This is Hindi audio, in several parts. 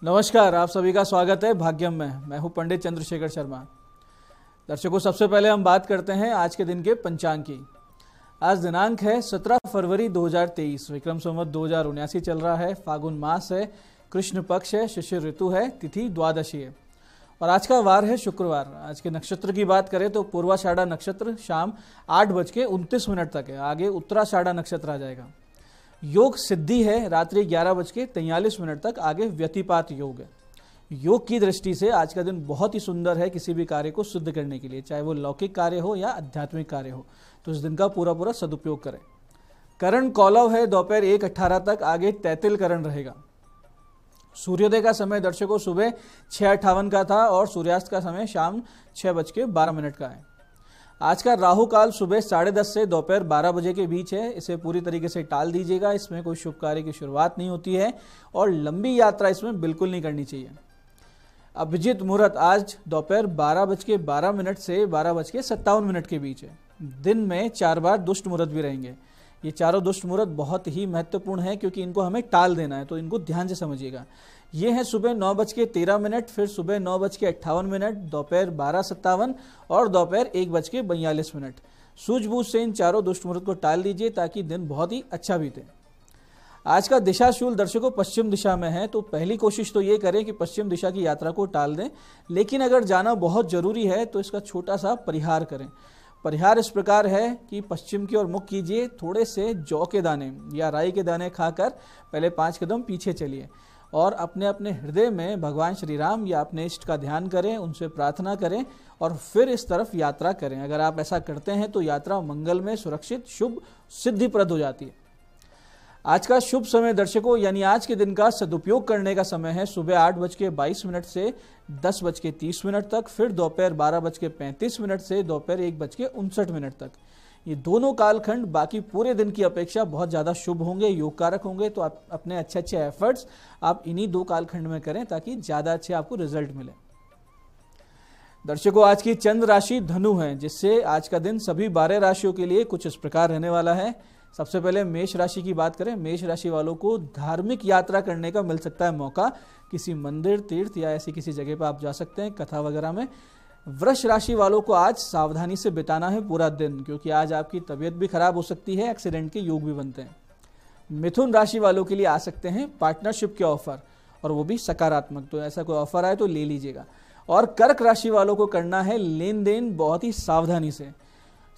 नमस्कार, आप सभी का स्वागत है भाग्यम में। मैं हूं पंडित चंद्रशेखर शर्मा। दर्शकों, सबसे पहले हम बात करते हैं आज के दिन के पंचांग की। आज दिनांक है 17 फरवरी 2023, विक्रम संवत 2079 चल रहा है। फागुन मास है, कृष्ण पक्ष है, शिशिर ऋतु है, तिथि द्वादशी है और आज का वार है शुक्रवार। आज के नक्षत्र की बात करें तो पूर्वाषाढ़ा नक्षत्र शाम 8:29 तक है। आगे उत्तराषाढ़ा नक्षत्र आ जाएगा। योग सिद्धि है रात्रि 11:43 तक। आगे व्यतिपात योग है। योग की दृष्टि से आज का दिन बहुत ही सुंदर है किसी भी कार्य को सिद्ध करने के लिए, चाहे वो लौकिक कार्य हो या आध्यात्मिक कार्य हो, तो इस दिन का पूरा सदुपयोग करें। करण कौलव है दोपहर 1:18 तक। आगे तैतिल करण रहेगा। सूर्योदय का समय दर्शकों सुबह 6:58 का था और सूर्यास्त का समय शाम 6:12 का है। आज का राहु काल सुबह 10:30 से दोपहर 12 बजे के बीच है। इसे पूरी तरीके से टाल दीजिएगा। इसमें कोई शुभ कार्य की शुरुआत नहीं होती है और लंबी यात्रा इसमें बिल्कुल नहीं करनी चाहिए। अभिजीत मुहूर्त आज दोपहर 12:12 से 12:57 के बीच है। दिन में 4 बार दुष्ट मुहूर्त भी रहेंगे। ये चारों दुष्ट मुहूर्त बहुत ही महत्वपूर्ण है क्योंकि इनको हमें टाल देना है, तो इनको ध्यान से समझिएगा। ये है सुबह 9:13, फिर सुबह 9:58, दोपहर 12:57 और दोपहर 1:42। सूझबूझ से इन चारों दुष्ट मुहूर्त को टाल दीजिए ताकि दिन बहुत ही अच्छा बीते। आज का दिशाशूल दर्शकों पश्चिम दिशा में है, तो पहली कोशिश तो ये करें कि पश्चिम दिशा की यात्रा को टाल दें। लेकिन अगर जाना बहुत जरूरी है तो इसका छोटा सा परिहार करें। परिहार इस प्रकार है कि पश्चिम की ओर मुख कीजिए, थोड़े से जौ के दाने या राई के दाने खाकर पहले 5 कदम पीछे चलिए और अपने अपने हृदय में भगवान श्री राम या अपने इष्ट का ध्यान करें, उनसे प्रार्थना करें और फिर इस तरफ यात्रा करें। अगर आप ऐसा करते हैं तो यात्रा मंगलमय, सुरक्षित, शुभ, सिद्धिप्रद हो जाती है। आज का शुभ समय दर्शकों यानी आज के दिन का सदुपयोग करने का समय है सुबह 8:22 से 10:30 तक, फिर दोपहर 12:35 से दोपहर 1:59 तक। ये दोनों कालखंड बाकी पूरे दिन की अपेक्षा बहुत ज़्यादा शुभ होंगे, योग कारक होंगे। तो आप अपने अच्छे एफर्ट्स आप इन्हीं 2 कालखंड में करें ताकि ज़्यादा अच्छे आपको रिजल्ट मिले। दर्शकों, आज की चंद्र राशि धनु है, जिससे आज का दिन सभी 12 राशियों के लिए कुछ इस प्रकार रहने वाला है। सबसे पहले मेष राशि की बात करें। मेष राशि वालों को धार्मिक यात्रा करने का मिल सकता है मौका। किसी मंदिर, तीर्थ या ऐसी किसी जगह पर आप जा सकते हैं, कथा वगैरह में। वृष राशि वालों को आज सावधानी से बिताना है पूरा दिन, क्योंकि आज आपकी तबीयत भी खराब हो सकती है, एक्सीडेंट के योग भी बनते हैं। मिथुन राशि वालों के लिए आ सकते हैं पार्टनरशिप के ऑफर, और वो भी सकारात्मक, तो ऐसा कोई ऑफर आए तो ले लीजिएगा। और कर्क राशि वालों को करना है लेन देन बहुत ही सावधानी से।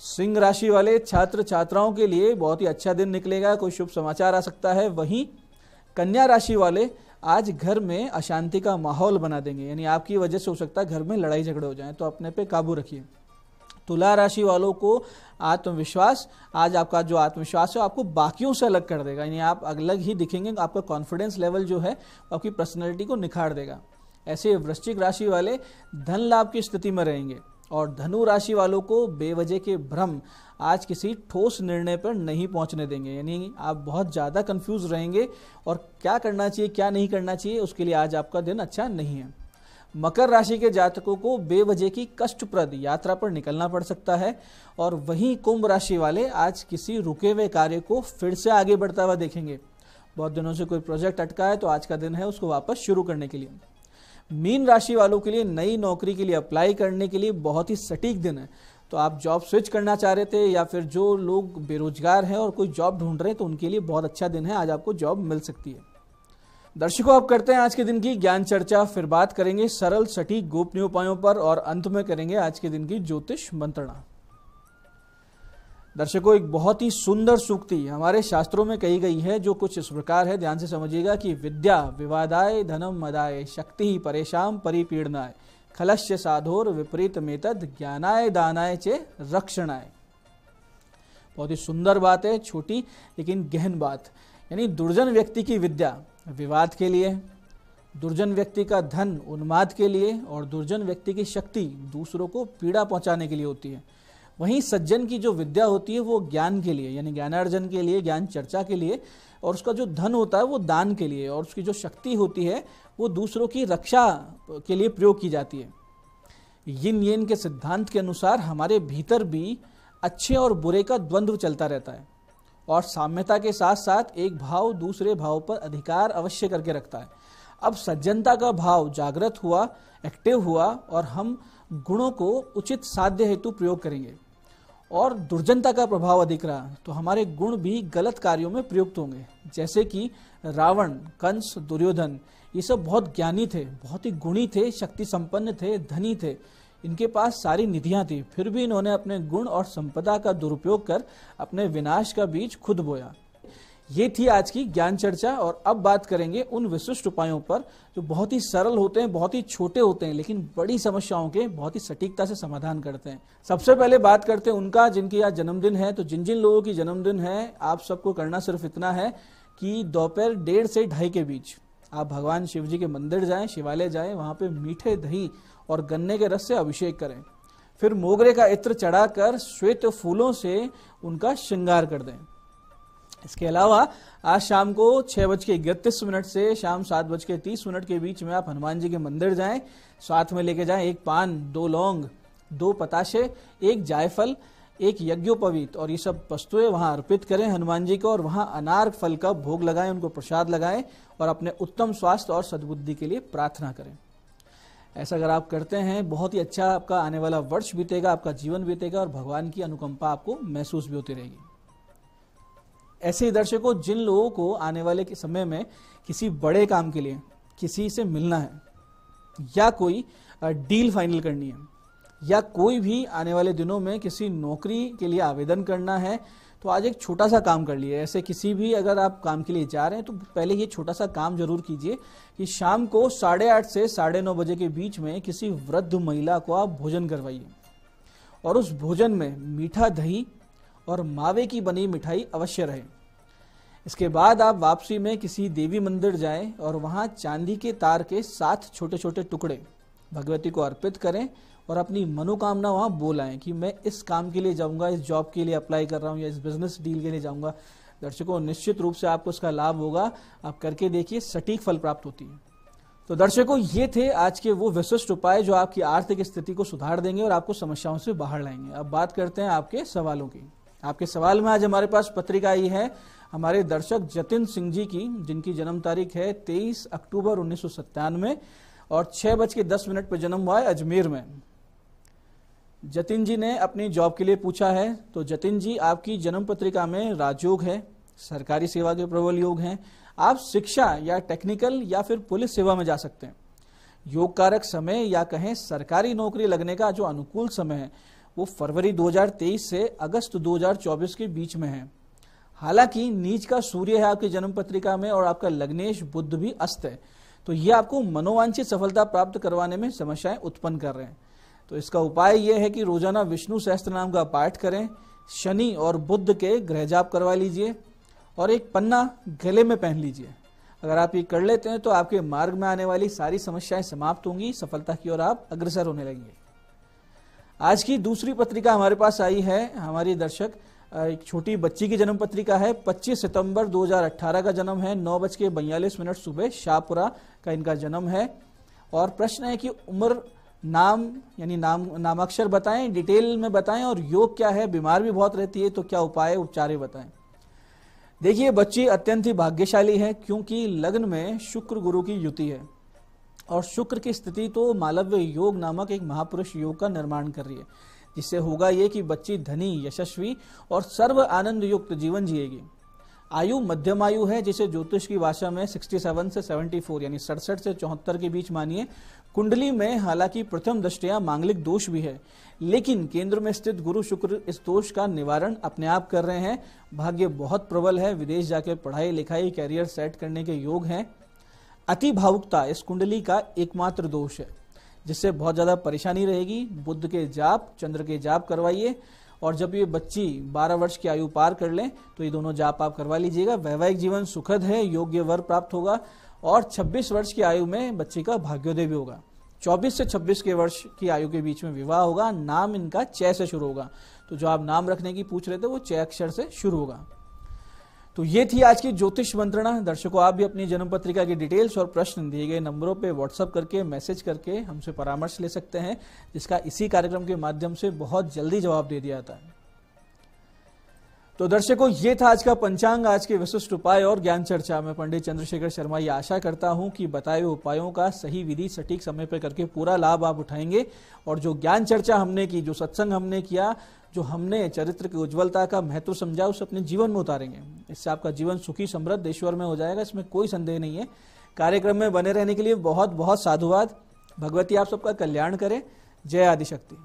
सिंह राशि वाले छात्र छात्राओं के लिए बहुत ही अच्छा दिन निकलेगा, कोई शुभ समाचार आ सकता है। वहीं कन्या राशि वाले आज घर में अशांति का माहौल बना देंगे, यानी आपकी वजह से हो सकता है घर में लड़ाई झगड़े हो जाएं, तो अपने पे काबू रखिए। तुला राशि वालों को आत्मविश्वास, आज आपका जो आत्मविश्वास है आपको बाकियों से अलग कर देगा, यानी आप अलग ही दिखेंगे। आपका कॉन्फिडेंस लेवल जो है आपकी पर्सनैलिटी को निखार देगा। ऐसे वृश्चिक राशि वाले धन लाभ की स्थिति में रहेंगे। और धनु राशि वालों को बेवजह के भ्रम आज किसी ठोस निर्णय पर नहीं पहुंचने देंगे, यानी आप बहुत ज़्यादा कंफ्यूज रहेंगे और क्या करना चाहिए क्या नहीं करना चाहिए, उसके लिए आज आपका दिन अच्छा नहीं है। मकर राशि के जातकों को बेवजह की कष्टप्रद यात्रा पर निकलना पड़ सकता है। और वहीं कुंभ राशि वाले आज किसी रुके हुए कार्य को फिर से आगे बढ़ता हुआ देखेंगे। बहुत दिनों से कोई प्रोजेक्ट अटका है तो आज का दिन है उसको वापस शुरू करने के लिए। मीन राशि वालों के लिए नई नौकरी के लिए अप्लाई करने के लिए बहुत ही सटीक दिन है। तो आप जॉब स्विच करना चाह रहे थे या फिर जो लोग बेरोजगार हैं और कोई जॉब ढूंढ रहे हैं तो उनके लिए बहुत अच्छा दिन है, आज आपको जॉब मिल सकती है। दर्शकों, आप करते हैं आज के दिन की ज्ञान चर्चा। फिर बात करेंगे सरल सटीक गोपनीय उपायों पर और अंत में करेंगे आज के दिन की ज्योतिष मंत्रणा। दर्शकों, एक बहुत ही सुंदर सूक्ति हमारे शास्त्रों में कही गई है जो कुछ इस प्रकार है, ध्यान से समझिएगा कि विद्या विवादाय धनम मदाय शक्ति परेशान परिपीड़नाय खलस्य साधोर विपरीत मेतद ज्ञानाय दानाय चे रक्षणाय। बहुत ही सुंदर बात है, छोटी लेकिन गहन बात। यानी दुर्जन व्यक्ति की विद्या विवाद के लिए, दुर्जन व्यक्ति का धन उन्माद के लिए और दुर्जन व्यक्ति की शक्ति दूसरों को पीड़ा पहुंचाने के लिए होती है। वहीं सज्जन की जो विद्या होती है वो ज्ञान के लिए, यानी ज्ञानार्जन के लिए, ज्ञान चर्चा के लिए, और उसका जो धन होता है वो दान के लिए, और उसकी जो शक्ति होती है वो दूसरों की रक्षा के लिए प्रयोग की जाती है। यिन येन के सिद्धांत के अनुसार हमारे भीतर भी अच्छे और बुरे का द्वंद्व चलता रहता है और साम्यता के साथ साथ एक भाव दूसरे भाव पर अधिकार अवश्य करके रखता है। अब सज्जनता का भाव जागृत हुआ, एक्टिव हुआ और हम गुणों को उचित साध्य हेतु प्रयोग करेंगे और दुर्जनता का प्रभाव अधिक रहा तो हमारे गुण भी गलत कार्यों में प्रयुक्त होंगे। जैसे कि रावण, कंस, दुर्योधन, ये सब बहुत ज्ञानी थे, बहुत ही गुणी थे, शक्ति संपन्न थे, धनी थे, इनके पास सारी निधियां थी, फिर भी इन्होंने अपने गुण और संपदा का दुरुपयोग कर अपने विनाश का बीज खुद बोया। ये थी आज की ज्ञान चर्चा और अब बात करेंगे उन विशिष्ट उपायों पर जो बहुत ही सरल होते हैं, बहुत ही छोटे होते हैं, लेकिन बड़ी समस्याओं के बहुत ही सटीकता से समाधान करते हैं। सबसे पहले बात करते हैं उनका जिनकी आज जन्मदिन है। तो जिन जिन लोगों की जन्मदिन है, आप सबको करना सिर्फ इतना है कि दोपहर 1:30 से 2:30 के बीच आप भगवान शिव जी के मंदिर जाएं, शिवालय जाएं, वहां पे मीठे दही और गन्ने के रस से अभिषेक करें, फिर मोगरे का इत्र चढ़ाकर श्वेत फूलों से उनका श्रृंगार कर दें। इसके अलावा आज शाम को 6:31 से शाम 7:30 के बीच में आप हनुमान जी के मंदिर जाएं, साथ में लेके जाएं 1 पान, 2 लौंग, 2 पताशे, 1 जायफल, 1 यज्ञोपवीत और ये सब वस्तुएं वहां अर्पित करें हनुमान जी को और वहां अनार फल का भोग लगाएं, उनको प्रसाद लगाएं और अपने उत्तम स्वास्थ्य और सद्बुद्धि के लिए प्रार्थना करें। ऐसा अगर आप करते हैं, बहुत ही अच्छा आपका आने वाला वर्ष बीतेगा, आपका जीवन बीतेगा और भगवान की अनुकंपा आपको महसूस भी होती रहेगी। ऐसे ही दर्शकों, जिन लोगों को आने वाले के समय में किसी बड़े काम के लिए किसी से मिलना है या कोई डील फाइनल करनी है या कोई भी आने वाले दिनों में किसी नौकरी के लिए आवेदन करना है, तो आज एक छोटा सा काम कर लिए। ऐसे किसी भी अगर आप काम के लिए जा रहे हैं तो पहले ये छोटा सा काम जरूर कीजिए कि शाम को 8:30 से 9:30 बजे के बीच में किसी वृद्ध महिला को आप भोजन करवाइए और उस भोजन में मीठा दही और मावे की बनी मिठाई अवश्य रहे। इसके बाद आप वापसी में किसी देवी मंदिर जाएं और वहां चांदी के तार के 7 छोटे छोटे टुकड़े भगवती को अर्पित करें और अपनी मनोकामना वहां बोलाएं कि मैं इस काम के लिए जाऊंगा, इस जॉब के लिए अप्लाई कर रहा हूं या इस बिजनेस डील के लिए जाऊंगा। दर्शकों, निश्चित रूप से आपको उसका लाभ होगा, आप करके देखिए, सटीक फल प्राप्त होती है। तो दर्शकों, ये थे आज के वो विशिष्ट उपाय जो आपकी आर्थिक स्थिति को सुधार देंगे और आपको समस्याओं से बाहर लाएंगे। अब बात करते हैं आपके सवालों की। आपके सवाल में आज हमारे पास पत्रिका आई है हमारे दर्शक जतिन सिंह जी की, जिनकी जन्म तारीख है 23 अक्टूबर 1997 और 6:10 पर जन्म हुआ है अजमेर में। जतिन जी ने अपनी जॉब के लिए पूछा है। तो जतिन जी, आपकी जन्म पत्रिका में राजयोग है, सरकारी सेवा के प्रबल योग हैं, आप शिक्षा या टेक्निकल या फिर पुलिस सेवा में जा सकते हैं। योग कारक समय या कहें सरकारी नौकरी लगने का जो अनुकूल समय है वो फरवरी 2023 से अगस्त 2024 के बीच में है। हालांकि नीच का सूर्य है आपकी जन्म पत्रिका में और आपका लग्नेश बुध भी अस्त है, तो ये आपको मनोवांछित सफलता प्राप्त करवाने में समस्याएं उत्पन्न कर रहे हैं। तो इसका उपाय यह है कि रोजाना विष्णु सहस्त्र नाम का पाठ करें, शनि और बुध के ग्रह जाप करवा लीजिए और एक पन्ना गले में पहन लीजिए। अगर आप ये कर लेते हैं तो आपके मार्ग में आने वाली सारी समस्याएं समाप्त होंगी, सफलता की ओर आप अग्रसर होने लगेंगे। आज की दूसरी पत्रिका हमारे पास आई है हमारी दर्शक एक छोटी बच्ची की जन्म पत्रिका है। 25 सितंबर 2018 का जन्म है, 9:42 सुबह शाहपुरा का इनका जन्म है। और प्रश्न है कि उम्र, नाम यानी नामाक्षर बताएं, डिटेल में बताएं और योग क्या है, बीमार भी बहुत रहती है तो क्या उपाय उपचार बताएं। देखिए, बच्ची अत्यंत ही भाग्यशाली है क्योंकि लग्न में शुक्र गुरु की युति है और शुक्र की स्थिति तो मालव्य योग नामक एक महापुरुष योग का निर्माण कर रही है, जिससे होगा ये कि बच्ची धनी, यशस्वी और सर्व आनंद युक्त जीवन जिएगी। आयु मध्यम आयु है, जिसे ज्योतिष की भाषा में 67 से 74 यानी 67 से 74 के बीच मानिए। कुंडली में हालांकि प्रथम दृष्टया मांगलिक दोष भी है, लेकिन केंद्र में स्थित गुरु शुक्र इस दोष का निवारण अपने आप कर रहे हैं। भाग्य बहुत प्रबल है, विदेश जाकर पढ़ाई लिखाई कैरियर सेट करने के योग हैं। अति भावुकता इस कुंडली का एकमात्र दोष है, जिससे बहुत ज्यादा परेशानी रहेगी। बुध के जाप, चंद्र के जाप करवाइए और जब ये बच्ची 12 वर्ष की आयु पार कर लें तो ये दोनों जाप आप करवा लीजिएगा। वैवाहिक जीवन सुखद है, योग्य वर प्राप्त होगा और 26 वर्ष की आयु में बच्ची का भाग्योदय भी होगा। 24 से 26 के वर्ष की आयु के बीच में विवाह होगा। नाम इनका चय से शुरू होगा, तो जो आप नाम रखने की पूछ रहे थे वो चय अक्षर से शुरू होगा। तो ये थी आज की ज्योतिष मंत्रणा। दर्शकों, आप भी अपनी जन्म पत्रिका की डिटेल्स और प्रश्न दिए गए नंबरों पे व्हाट्सएप करके, मैसेज करके हमसे परामर्श ले सकते हैं, जिसका इसी कार्यक्रम के माध्यम से बहुत जल्दी जवाब दे दिया जाता है। तो दर्शकों, ये था आज का पंचांग, आज के विशिष्ट उपाय और ज्ञान चर्चा में पंडित चंद्रशेखर शर्मा। ये आशा करता हूं कि बताए हुए उपायों का सही विधि सटीक समय पर करके पूरा लाभ आप उठाएंगे। और जो ज्ञान चर्चा हमने की, जो सत्संग हमने किया, जो हमने चरित्र की उज्ज्वलता का महत्व समझा, उसे अपने जीवन में उतारेंगे। इससे आपका जीवन सुखी समृद्ध ईश्वर में हो जाएगा, इसमें कोई संदेह नहीं है। कार्यक्रम में बने रहने के लिए बहुत बहुत साधुवाद। भगवती आप सबका कल्याण करे। जय आदिशक्ति।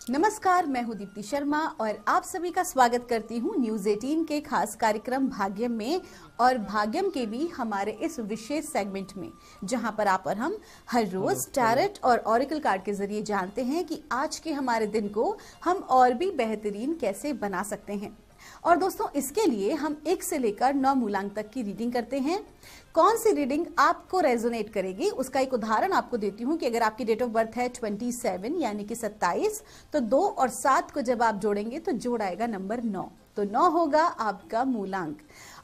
नमस्कार, मैं हूं दीप्ति शर्मा और आप सभी का स्वागत करती हूं न्यूज 18 के खास कार्यक्रम भाग्यम में। और भाग्यम के भी हमारे इस विशेष सेगमेंट में, जहां पर आप और हम हर रोज टैरेट और ऑरिकल कार्ड के जरिए जानते हैं कि आज के हमारे दिन को हम और भी बेहतरीन कैसे बना सकते हैं। और दोस्तों, इसके लिए हम 1 से लेकर 9 मूलांक तक की रीडिंग करते हैं। कौन सी रीडिंग आपको रेजोनेट करेगी, उसका एक उदाहरण आपको देती हूं कि अगर आपकी डेट ऑफ बर्थ है 27 यानी कि 27, तो 2 और 7 को जब आप जोड़ेंगे तो जोड़ आएगा नंबर 9, तो 9 होगा आपका मूलांक।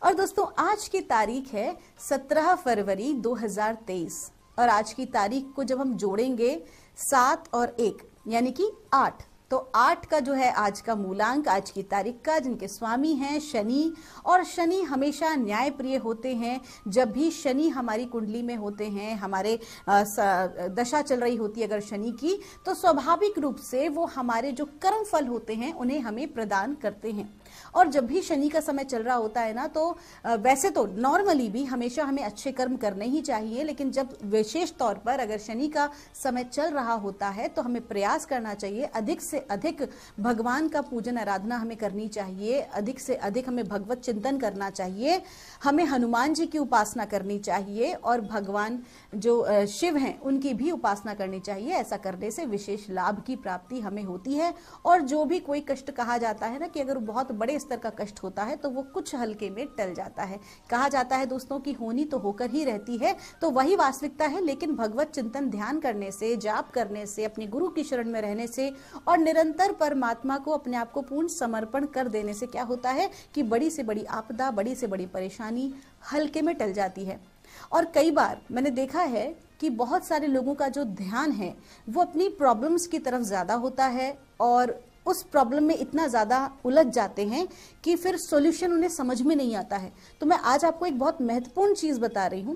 और दोस्तों, आज की तारीख है 17 फरवरी 2023 और आज की तारीख को जब हम जोड़ेंगे 7 और 1 यानी कि 8, तो 8 का जो है आज का मूलांक, आज की तारीख का, जिनके स्वामी हैं शनि। और शनि हमेशा न्यायप्रिय होते हैं। जब भी शनि हमारी कुंडली में होते हैं, हमारे दशा चल रही होती है अगर शनि की, तो स्वाभाविक रूप से वो हमारे जो कर्म फल होते हैं उन्हें हमें प्रदान करते हैं। और जब भी शनि का समय चल रहा होता है ना, तो वैसे तो नॉर्मली भी हमेशा हमें अच्छे कर्म करने ही चाहिए, लेकिन जब विशेष तौर पर अगर शनि का समय चल रहा होता है तो हमें प्रयास करना चाहिए, अधिक से अधिक भगवान का पूजन आराधना हमें करनी चाहिए, अधिक से अधिक हमें भगवत चिंतन करना चाहिए, हमें हनुमान जी की उपासना करनी चाहिए और भगवान जो शिव हैं उनकी भी उपासना करनी चाहिए। ऐसा करने से विशेष लाभ की प्राप्ति हमें होती है। और जो भी कोई कष्ट कहा जाता है ना, कि अगर बहुत बड़े स्तर का कष्ट होता है तो वो कुछ हल्के में टल जाता है। कहा जाता है दोस्तों कि होनी तो होकर ही रहती है, तो वही वास्तविकता है। लेकिन भगवत चिंतन ध्यान करने से, जाप करने से, अपने गुरु की शरण में रहने से और निरंतर परमात्मा को अपने आप को पूर्ण समर्पण कर देने से क्या होता है कि बड़ी से बड़ी आपदा, बड़ी से बड़ी परेशानी हल्के में टल जाती है। और कई बार मैंने देखा है कि बहुत सारे लोगों का जो ध्यान है वो अपनी प्रॉब्लम्स की तरफ ज्यादा होता है और उस प्रॉब्लम में इतना ज्यादा उलझ जाते हैं कि फिर सॉल्यूशन उन्हें समझ में नहीं आता है। तो मैं आज आपको एक बहुत महत्वपूर्ण चीज बता रही हूं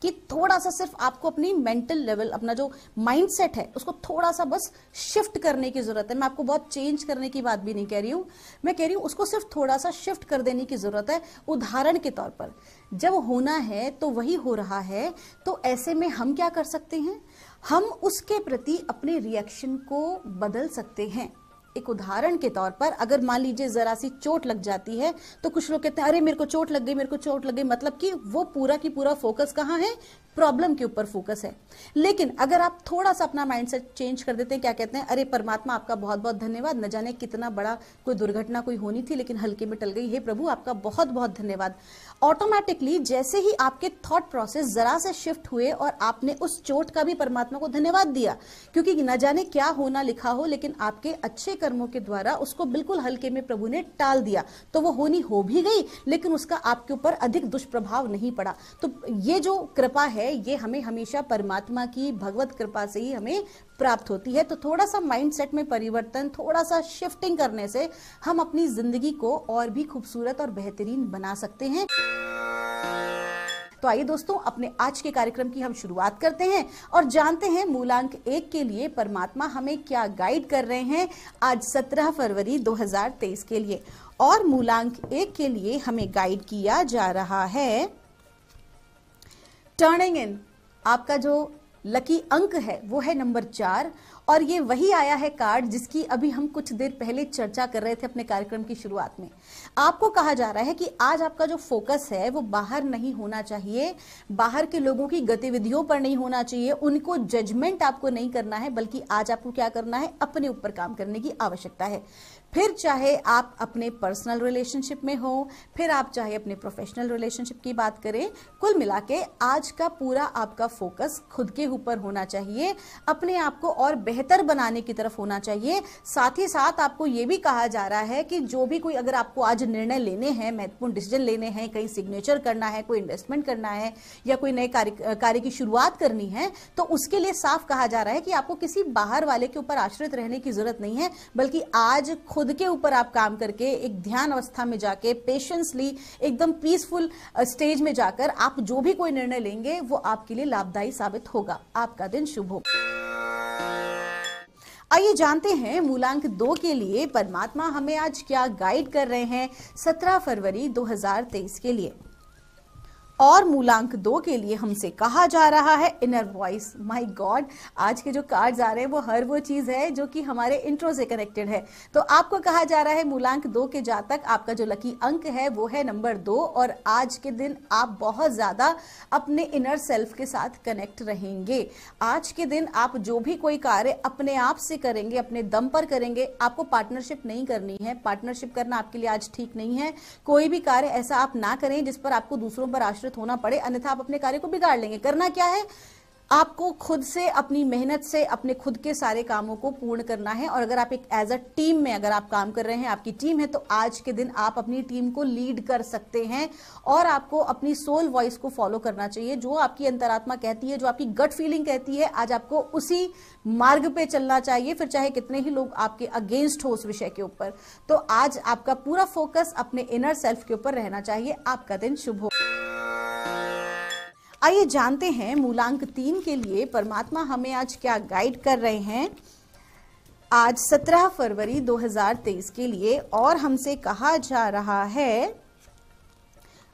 कि थोड़ा सा सिर्फ आपको अपनी मेंटल लेवल, अपना जो माइंडसेट है उसको थोड़ा सा बस शिफ्ट करने की जरूरत है। मैं आपको बहुत चेंज करने की बात भी नहीं कह रही हूं, मैं कह रही हूं उसको सिर्फ थोड़ा सा शिफ्ट कर देने की जरूरत है। उदाहरण के तौर पर, जब होना है तो वही हो रहा है, तो ऐसे में हम क्या कर सकते हैं, हम उसके प्रति अपने रिएक्शन को बदल सकते हैं। एक उदाहरण के तौर पर, अगर मान लीजिए जरा सी चोट लग जाती है तो कुछ लोग कहते हैं अरे मेरे को चोट लग गई, मेरे को चोट लग गई, मतलब कि वो पूरा की पूरा फोकस कहाँ है, प्रॉब्लम के ऊपर फोकस है। लेकिन अगर आप थोड़ा सा अपना माइंडसेट चेंज कर देते हैं, क्या कहते हैं, अरे परमात्मा आपका बहुत बहुत धन्यवाद, न जाने कितना बड़ा कोई दुर्घटना कोई होनी थी लेकिन हल्के में टल गई, हे प्रभु आपका बहुत बहुत धन्यवाद। ऑटोमेटिकली जैसे ही आपके थॉट प्रोसेस जरा से शिफ्ट हुए और आपने उस चोट का भी परमात्मा को धन्यवाद दिया, क्योंकि न जाने क्या होना लिखा हो, लेकिन आपके अच्छे कर्मों के द्वारा उसको बिल्कुल हल्के में प्रभु ने टाल दिया, तो वो होनी हो भी गई लेकिन उसका आपके ऊपर अधिक दुष्प्रभाव नहीं पड़ा। तो ये जो कृपा है ये हमें हमेशा परमात्मा की भगवत कृपा से ही हमें प्राप्त होती है। तो थोड़ा सा माइंडसेट में परिवर्तन, थोड़ा सा शिफ्टिंग करने से हम अपनी जिंदगी को और भी खूबसूरत और बेहतरीन बना सकते हैं। तो आइए दोस्तों, अपने आज के कार्यक्रम की हम शुरुआत करते हैं और जानते हैं मूलांक 1 के लिए परमात्मा हमें क्या गाइड कर रहे हैं आज 17 फरवरी 2023 के लिए। और मूलांक 1 के लिए हमें गाइड किया जा रहा है टर्निंग इन। आपका जो लकी अंक है वो है नंबर 4 और ये वही आया है कार्ड जिसकी अभी हम कुछ देर पहले चर्चा कर रहे थे अपने कार्यक्रम की शुरुआत में। आपको कहा जा रहा है कि आज आपका जो फोकस है वो बाहर नहीं होना चाहिए, बाहर के लोगों की गतिविधियों पर नहीं होना चाहिए, उनको जजमेंट आपको नहीं करना है, बल्कि आज आपको क्या करना है, अपने ऊपर काम करने की आवश्यकता है। फिर चाहे आप अपने पर्सनल रिलेशनशिप में हो, फिर आप चाहे अपने प्रोफेशनल रिलेशनशिप की बात करें, कुल मिला के आज का पूरा आपका फोकस खुद के ऊपर होना चाहिए, अपने आप को और बेहतर बेहतर बनाने की तरफ होना चाहिए। साथ ही साथ आपको ये भी कहा जा रहा है कि जो भी कोई अगर आपको आज निर्णय लेने हैं, महत्वपूर्ण डिसीजन लेने हैं, कहीं सिग्नेचर करना है, कोई इन्वेस्टमेंट करना है या कोई नए कार्य की शुरुआत करनी है, तो उसके लिए साफ कहा जा रहा है कि आपको किसी बाहर वाले के ऊपर आश्रित रहने की जरूरत नहीं है, बल्कि आज खुद के ऊपर आप काम करके एक ध्यान अवस्था में जाके पेशेंसली एकदम पीसफुल स्टेज में जाकर आप जो भी कोई निर्णय लेंगे वो आपके लिए लाभदायी साबित होगा। आपका दिन शुभ हो। आइए जानते हैं मूलांक 2 के लिए परमात्मा हमें आज क्या गाइड कर रहे हैं 17 फरवरी 2023 के लिए। और मूलांक 2 के लिए हमसे कहा जा रहा है इनर वॉइस। माय गॉड, आज के जो कार्ड्स आ रहे हैं वो हर वो चीज है जो कि हमारे इंट्रो से कनेक्टेड है। तो आपको कहा जा रहा है मूलांक 2 के जातक, आपका जो लकी अंक है वो है नंबर 2, और आज के दिन आप बहुत ज्यादा अपने इनर सेल्फ के साथ कनेक्ट रहेंगे। आज के दिन आप जो भी कोई कार्य अपने आप से करेंगे, अपने दम पर करेंगे। आपको पार्टनरशिप नहीं करनी है, पार्टनरशिप करना आपके लिए आज ठीक नहीं है। कोई भी कार्य ऐसा आप ना करें जिस पर आपको दूसरों पर आश्रित होना पड़े, अन्यथा आप अपने कार्य को बिगाड़ लेंगे। करना क्या है, आपको खुद से अपनी मेहनत से अपने खुद के सारे कामों को पूर्ण करना है। और अगर आप एक एज अ टीम में अगर आप काम कर रहे हैं, आपकी टीम है, तो आज के दिन आप अपनी टीम को लीड कर सकते हैं और आपको अपनी सोल वॉइस को फॉलो करना चाहिए। जो आपकी अंतरात्मा कहती है, जो आपकी गट फीलिंग कहती है, आज आपको उसी मार्ग पे चलना चाहिए, फिर चाहे कितने ही लोग आपके अगेंस्ट हो उस विषय के ऊपर। तो आज आपका पूरा फोकस अपने इनर सेल्फ के ऊपर रहना चाहिए। आपका दिन शुभ हो। आइए जानते हैं मूलांक 3 के लिए परमात्मा हमें आज क्या गाइड कर रहे हैं आज 17 फरवरी 2023 के लिए। और हमसे कहा जा रहा है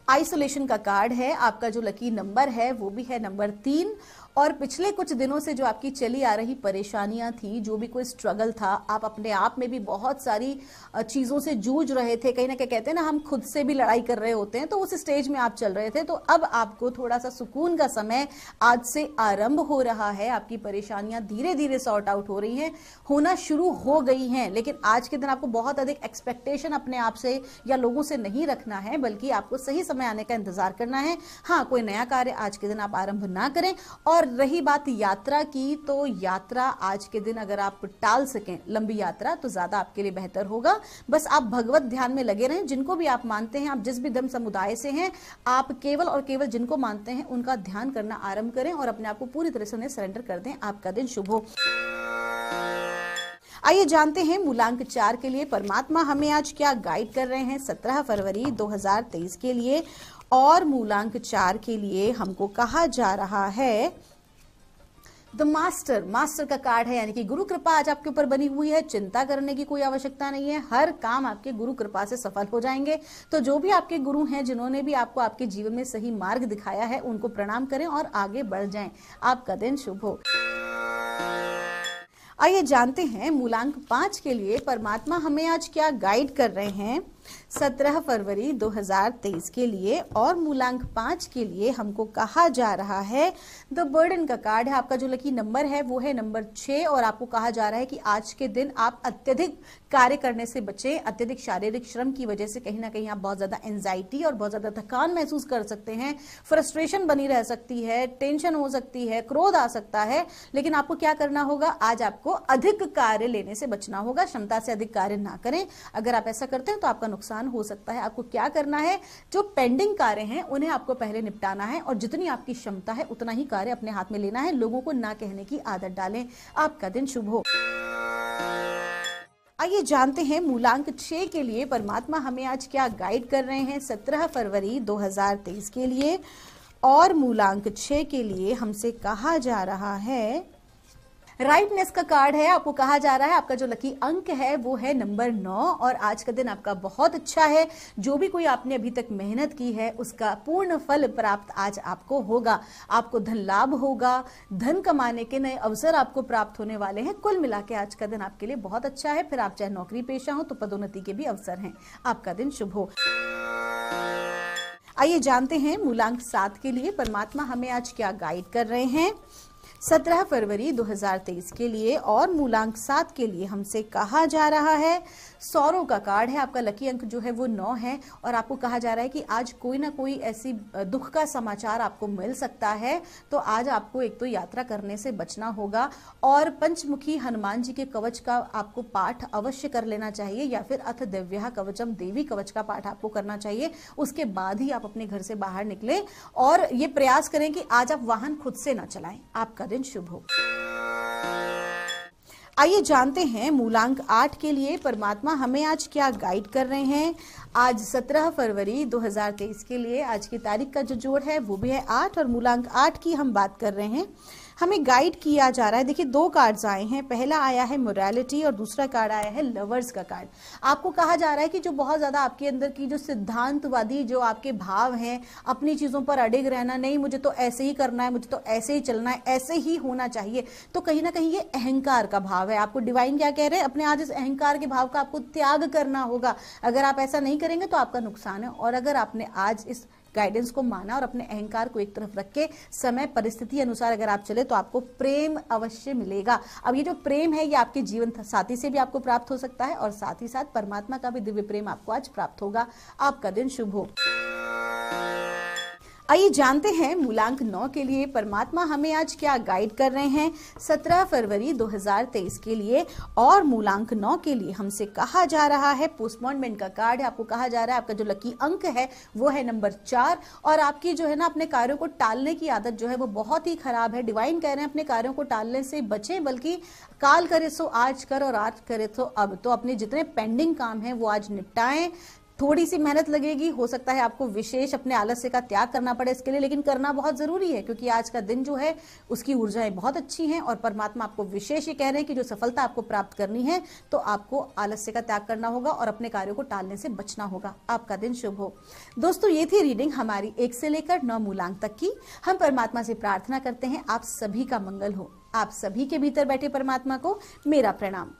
आइसोलेशन का कार्ड है। आपका जो लकी नंबर है वो भी है नंबर 3। और पिछले कुछ दिनों से जो आपकी चली आ रही परेशानियां थी, जो भी कोई स्ट्रगल था, आप अपने आप में भी बहुत सारी चीजों से जूझ रहे थे, कहीं ना कहीं कहते हैं ना हम खुद से भी लड़ाई कर रहे होते हैं, तो उस स्टेज में आप चल रहे थे। तो अब आपको थोड़ा सा सुकून का समय आज से आरंभ हो रहा है। आपकी परेशानियां धीरे धीरे सॉर्ट आउट हो रही हैं, होना शुरू हो गई हैं। लेकिन आज के दिन आपको बहुत अधिक एक्सपेक्टेशन अपने आप से या लोगों से नहीं रखना है, बल्कि आपको सही समय आने का इंतजार करना है। हाँ, कोई नया कार्य आज के दिन आप आरंभ ना करें। और रही बात यात्रा की, तो यात्रा आज के दिन अगर आप टाल सकें लंबी यात्रा, तो ज्यादा आपके लिए बेहतर होगा। बस आप भगवत ध्यान में लगे रहें। जिनको भी आप मानते हैं, आप जिस भी धर्म समुदाय से हैं, आप केवल और केवल जिनको मानते हैं उनका ध्यान करना आरंभ करें और अपने आप को पूरी तरह से उन्हें सरेंडर कर दें। आपका दिन शुभ हो। आइए जानते हैं मूलांक 4 के लिए परमात्मा हमें आज क्या गाइड कर रहे हैं 17 फरवरी 2023 के लिए। और मूलांक 4 के लिए हमको कहा जा रहा है द मास्टर। मास्टर का कार्ड है, यानी कि गुरु कृपा आज आपके ऊपर बनी हुई है। चिंता करने की कोई आवश्यकता नहीं है, हर काम आपके गुरु कृपा से सफल हो जाएंगे। तो जो भी आपके गुरु हैं, जिन्होंने भी आपको आपके जीवन में सही मार्ग दिखाया है, उनको प्रणाम करें और आगे बढ़ जाएं। आपका दिन शुभ हो। आइए जानते हैं मूलांक 5 के लिए परमात्मा हमें आज क्या गाइड कर रहे हैं 17 फरवरी 2023 के लिए। और मूलांक 5 के लिए हमको कहा जा रहा है द बर्डन का कार्ड है। आपका जो लकी नंबर है वो है नंबर 6। और आपको कहा जा रहा है कि आज के दिन आप अत्यधिक कार्य करने से बचें। अत्यधिक शारीरिक श्रम की वजह से कहीं ना कहीं आप बहुत ज्यादा एंजाइटी और बहुत ज्यादा थकान महसूस कर सकते हैं। फ्रस्ट्रेशन बनी रह सकती है, टेंशन हो सकती है, क्रोध आ सकता है। लेकिन आपको क्या करना होगा, आज आपको अधिक कार्य लेने से बचना होगा। क्षमता से अधिक कार्य ना करें। अगर आप ऐसा करते हैं तो आपका नुकसान हो सकता है। आपको क्या करना है, जो पेंडिंग कार्य हैं उन्हें आपको पहले निपटाना है और जितनी आपकी क्षमता है उतना ही कार्य अपने हाथ में लेना है। लोगों को ना कहने की आदत डालें। आपका दिन शुभ हो। आइए जानते हैं मूलांक 6 के लिए परमात्मा हमें आज क्या गाइड कर रहे हैं 17 फरवरी 2023 के लिए। और मूलांक 6 के लिए हमसे कहा जा रहा है राइटनेस का कार्ड है। आपको कहा जा रहा है आपका जो लकी अंक है वो है नंबर 9। और आज का दिन आपका बहुत अच्छा है। जो भी कोई आपने अभी तक मेहनत की है उसका पूर्ण फल प्राप्त आज आपको होगा। आपको धन लाभ होगा, धन कमाने के नए अवसर आपको प्राप्त होने वाले हैं। कुल मिला के आज का दिन आपके लिए बहुत अच्छा है। फिर आप चाहे नौकरी पेशा हो तो पदोन्नति के भी अवसर हैं। आपका दिन शुभ हो। आइए जानते हैं मूलांक 7 के लिए परमात्मा हमें आज क्या गाइड कर रहे हैं 17 फरवरी 2023 के लिए और मूलांक 7 के लिए हमसे कहा जा रहा है, सौरों का कार्ड है, आपका लकी अंक जो है वो 9 है और आपको कहा जा रहा है कि आज कोई ना कोई ऐसी दुख का समाचार आपको मिल सकता है। तो आज आपको एक तो यात्रा करने से बचना होगा और पंचमुखी हनुमान जी के कवच का आपको पाठ अवश्य कर लेना चाहिए या फिर अथ दिव्या कवचम देवी कवच का पाठ आपको करना चाहिए। उसके बाद ही आप अपने घर से बाहर निकले और ये प्रयास करें कि आज आप वाहन खुद से ना चलाएं। आपका दिन शुभ हो। आइए जानते हैं मूलांक 8 के लिए परमात्मा हमें आज क्या गाइड कर रहे हैं। आज 17 फरवरी 2023 के लिए आज की तारीख का जो जोड़ है वो भी है 8 और मूलांक 8 की हम बात कर रहे हैं। हमें गाइड किया जा रहा है। देखिए 2 कार्ड्स आए हैं, पहला आया है मोरालिटी और दूसरा कार्ड आया है लवर्स का कार्ड। आपको कहा जा रहा है कि जो बहुत ज्यादा आपके अंदर की जो सिद्धांतवादी जो आपके भाव हैं, अपनी चीजों पर अड़िग रहना, नहीं मुझे तो ऐसे ही करना है, मुझे तो ऐसे ही चलना है, ऐसे ही होना चाहिए, तो कहीं ना कहीं ये अहंकार का भाव है। आपको डिवाइन क्या कह रहे हैं, अपने आज इस अहंकार के भाव का आपको त्याग करना होगा। अगर आप ऐसा नहीं करेंगे तो आपका नुकसान है। और अगर आपने आज इस गाइडेंस को माना और अपने अहंकार को एक तरफ रख के समय परिस्थिति अनुसार अगर आप चले तो आपको प्रेम अवश्य मिलेगा। अब ये जो प्रेम है ये आपके जीवन साथी से भी आपको प्राप्त हो सकता है और साथ ही साथ परमात्मा का भी दिव्य प्रेम आपको आज प्राप्त होगा। आपका दिन शुभ हो। आइए जानते हैं मूलांक 9 के लिए परमात्मा हमें आज क्या गाइड कर रहे हैं 17 फरवरी 2023 के लिए। और मूलांक 9 के लिए हमसे कहा जा रहा है, पोस्टपोनमेंट का कार्ड है। आपको कहा जा रहा है आपका जो लकी अंक है वो है नंबर 4 और आपकी जो है ना अपने कार्यों को टालने की आदत जो है वो बहुत ही खराब है। डिवाइन कह रहे हैं अपने कार्यों को टालने से बचें, बल्कि काल करे सो आज कर और आज करे तो अब। तो अपने जितने पेंडिंग काम है वो आज निपटाएं। थोड़ी सी मेहनत लगेगी, हो सकता है आपको विशेष अपने आलस्य का त्याग करना पड़े इसके लिए, लेकिन करना बहुत जरूरी है क्योंकि आज का दिन जो है उसकी ऊर्जाएं बहुत अच्छी हैं और परमात्मा आपको विशेष ये कह रहे हैं कि जो सफलता आपको प्राप्त करनी है तो आपको आलस्य का त्याग करना होगा और अपने कार्यों को टालने से बचना होगा। आपका दिन शुभ हो। दोस्तों ये थी रीडिंग हमारी 1 से लेकर 9 मूलांक तक की। हम परमात्मा से प्रार्थना करते हैं आप सभी का मंगल हो। आप सभी के भीतर बैठे परमात्मा को मेरा प्रणाम।